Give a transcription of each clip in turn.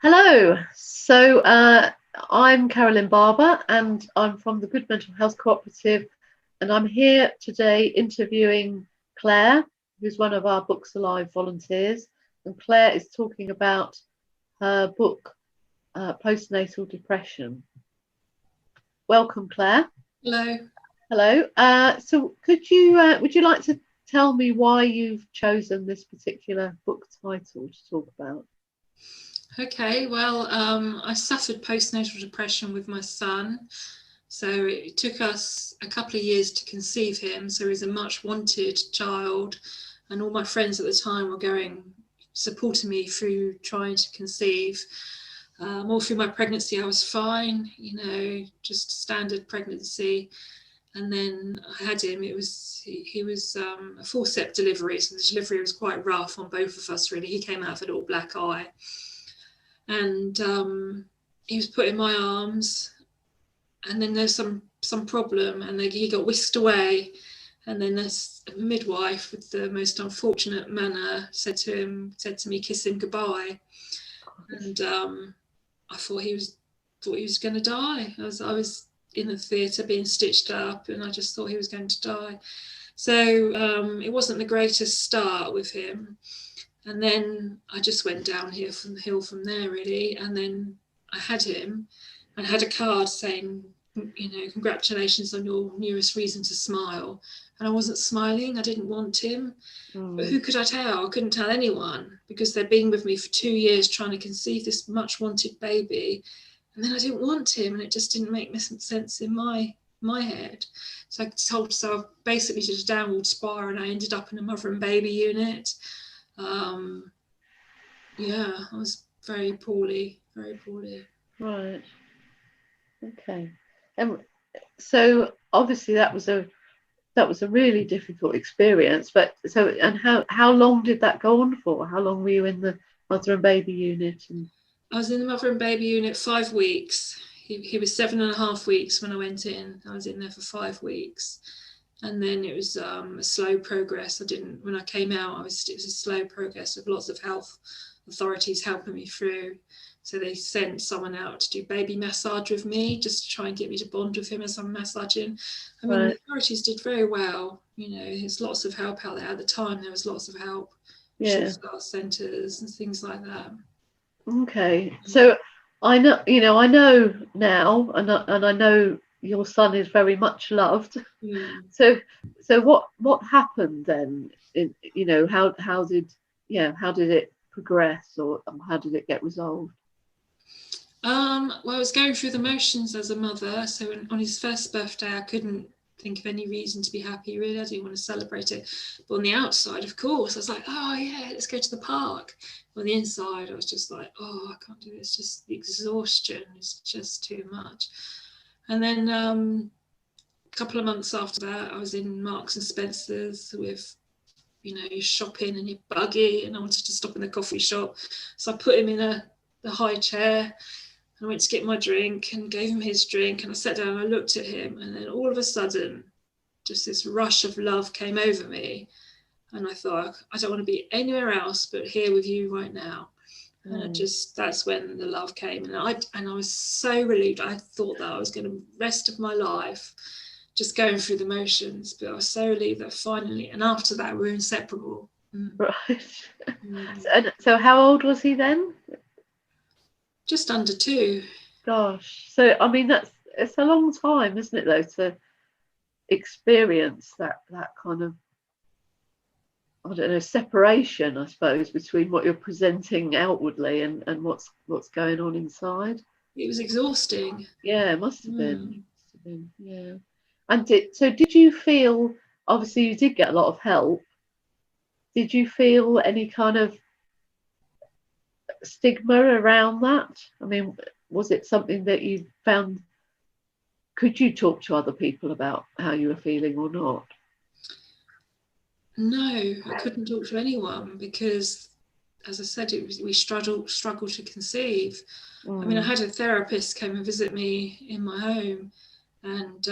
Hello, so I'm Carolyn Barber and I'm from the Good Mental Health Cooperative, and I'm here today interviewing Claire, who's one of our Books Alive volunteers, and Claire is talking about her book, Postnatal Depression. Welcome, Claire. Hello. Hello. So would you like to tell me why you've chosen this particular book title to talk about? Okay, well, I suffered postnatal depression with my son. So it took us a couple of years to conceive him. So he was a much wanted child. And all my friends at the time were supporting me through trying to conceive. All through my pregnancy, I was fine, just standard pregnancy. And then I had him. He was a forceps delivery. So the delivery was quite rough on both of us, really. He came out with a little black eye. And he was put in my arms, and then there's some problem, and he got whisked away. And then this midwife, with the most unfortunate manner, said to me, "Kiss him goodbye." And I thought he was going to die. I was in the theatre being stitched up, and I just thought he was going to die. So it wasn't the greatest start with him. And then I just went downhill from the hill from there, really. And then I had him and had a card saying, congratulations on your newest reason to smile. And I wasn't smiling. I didn't want him. But who could I tell? I couldn't tell anyone, because they'd been with me for 2 years trying to conceive this much wanted baby. And then I didn't want him, and it just didn't make sense in my head. So I basically did a downward spiral, and I ended up in a mother and baby unit. I was very poorly. Right. Okay. So obviously that was a really difficult experience. But how long did that go on for? How long were you in the mother and baby unit? I was in the mother and baby unit 5 weeks. He was 7.5 weeks when I went in. I was in there for 5 weeks. And then it was a slow progress. When I came out, it was a slow progress with lots of health authorities helping me through. So they sent someone out to do baby massage with me, just to try and get me to bond with him as I'm massaging. I mean, The authorities did very well. There's lots of help out there. At the time, there was lots of help. Short start centres and things like that. Okay. So I know now, and I know your son is very much loved. So what happened then? How did it progress, or how did it get resolved? Well, I was going through the motions as a mother. So on his first birthday, I couldn't think of any reason to be happy, really. I didn't want to celebrate it. But on the outside, of course, I was like, oh yeah, let's go to the park. On the inside, I was just like, oh, I can't do this. Just the exhaustion is just too much. And then a couple of months after that, I was in Marks and Spencer's with, you're shopping and you're buggy, and I wanted to stop in the coffee shop. So I put him in the high chair, and I went to get my drink and gave him his drink, and I sat down and I looked at him, and then all of a sudden, just this rush of love came over me. And I thought, I don't want to be anywhere else but here with you right now. And that's when the love came. And I was so relieved. I thought that I was going to the rest of my life just going through the motions, but I was so relieved that finally, and after that, we're inseparable. Right. So how old was he then? Just under 2. Gosh. So I mean, it's a long time, isn't it, though, to experience that kind of, I don't know, separation, I suppose, between what you're presenting outwardly and what's going on inside. It was exhausting. Yeah, it must have been. Yeah. And did you feel, obviously you did get a lot of help, did you feel any kind of stigma around that? I mean, was it something that you found could you talk to other people about how you were feeling or not? No, I couldn't talk to anyone because, as I said, we struggled to conceive. I mean, I had a therapist came and visit me in my home, and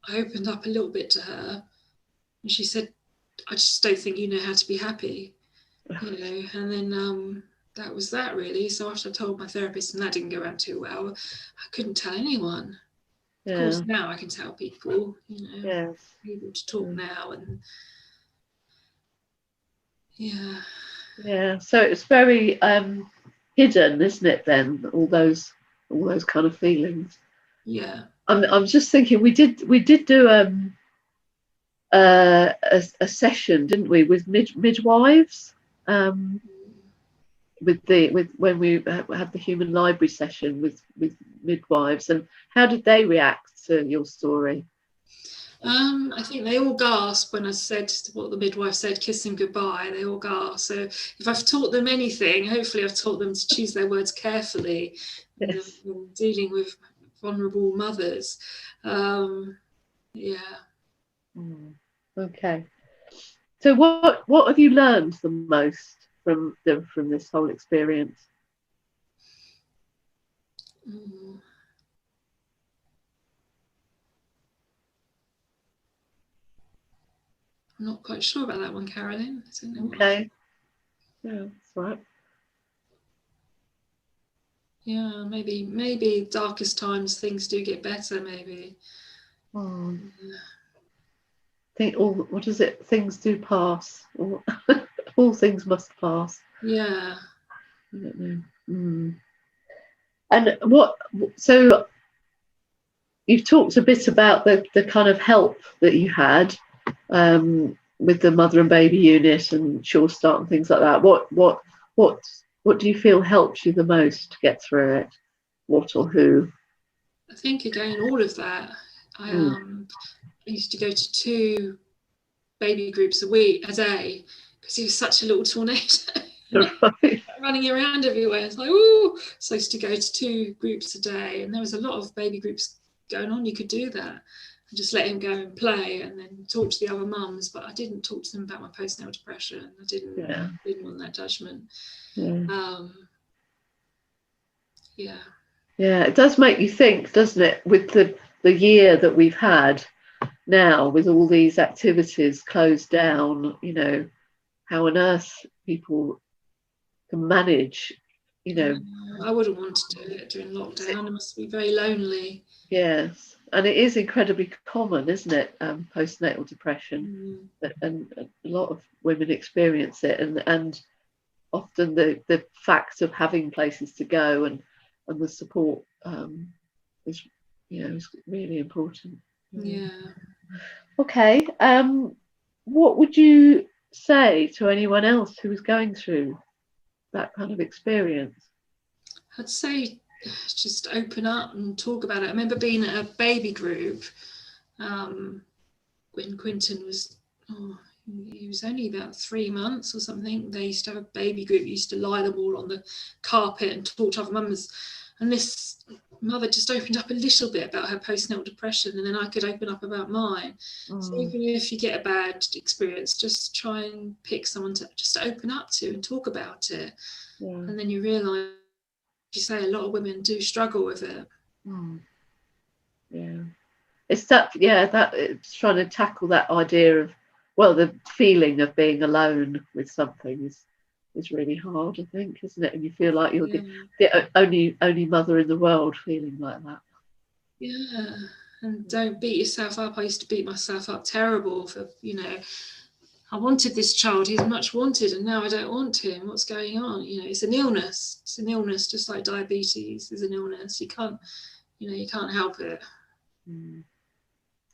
I opened up a little bit to her, and she said, "I just don't think you know how to be happy," you know. And then that was that, really. So after I told my therapist, and that didn't go out too well, I couldn't tell anyone. Yeah. Of course, now I can tell people, you know, Yes. able to talk now, and yeah. So it's very hidden, isn't it? Then all those kind of feelings. Yeah. I'm just thinking we did do a session, didn't we, with midwives? With when we had the human library session with midwives, and how did they react to your story? I think they all gasped when I said what the midwife said, kiss him goodbye. They all gasped. So if I've taught them anything, hopefully I've taught them to choose their words carefully. Yes. when dealing with vulnerable mothers. Okay. So what have you learned the most from this whole experience? I'm not quite sure about that one, Carolyn. I don't know. Okay. Yeah, that's right. Yeah, maybe darkest times things do get better. Maybe. What is it? Things do pass. All things must pass. Yeah. I don't know. And so you've talked a bit about the kind of help that you had with the mother and baby unit and Sure Start and things like that. What do you feel helps you the most to get through it? What or who? I think again, all of that. I used to go to 2 baby groups a day because he was such a little tornado. Right. Running around everywhere. It's like, ooh. So I used to go to 2 groups a day, and there was a lot of baby groups going on. You could do that and just let him go and play and then talk to the other mums. But I didn't talk to them about my postnatal depression. I didn't want that judgment. Yeah, it does make you think, doesn't it, with the year that we've had now, with all these activities closed down, you know, how on earth people can manage, you know. I wouldn't want to do it during lockdown. It must be very lonely. Yes, and it is incredibly common, isn't it, postnatal depression, and a lot of women experience it, and often the fact of having places to go and the support is really important. Yeah. Okay. What would you say to anyone else who is going through that kind of experience? I'd say just open up and talk about it. I remember being at a baby group when Quinton was he was only about 3 months or something. They used to have a baby group, used to lie them all on the carpet and talk to other mums. And this mother just opened up a little bit about her postnatal depression, and then I could open up about mine. So even if you get a bad experience, just try and pick someone to just open up to and talk about it. And then you realise, you say, a lot of women do struggle with it. Yeah, it's that it's trying to tackle that idea of, well, the feeling of being alone with something is really hard, I think, isn't it? And you feel like you're the only mother in the world feeling like that. Yeah, and don't beat yourself up. I used to beat myself up terrible for, I wanted this child, he's much wanted, and now I don't want him. What's going on? It's an illness. It's an illness, just like diabetes is an illness. You can't help it.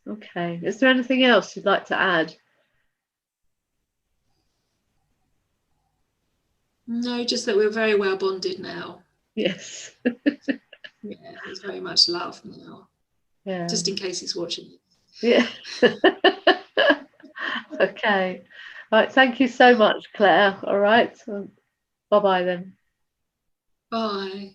Okay. Is there anything else you'd like to add? No, just that we're very well bonded now. Yes. Yeah, there's very much love now. Yeah. Just in case he's watching. Yeah. Okay. All right. Thank you so much, Claire. All right. Bye-bye then. Bye.